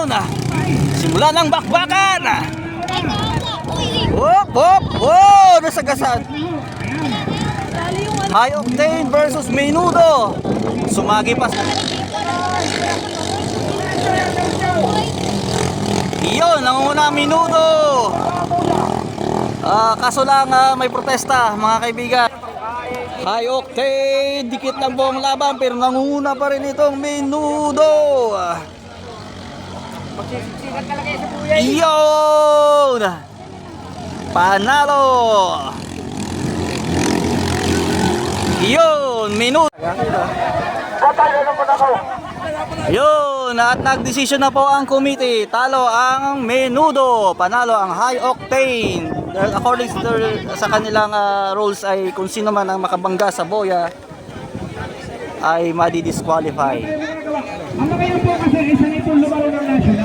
Na, simula ng bakbakan. Hop, hop, oh, nasagasan. High Octane versus Menudo. Sumagi pa. Iyon, nangunguna ang Menudo. Kaso lang may protesta mga kaibigan. High Octane, dikit lang po ang laban pero nangunguna pa rin itong Menudo. Iyon, panalo. Iyon, Menudo. Yun, at nagdesisyon na po ang committee. Talo ang Menudo, panalo ang High Octane. According sa kanilang rules ay kung sino man ang makabangga sa boya ay madi-disqualify. Ang mga po kasi isa nito lumaro ng national.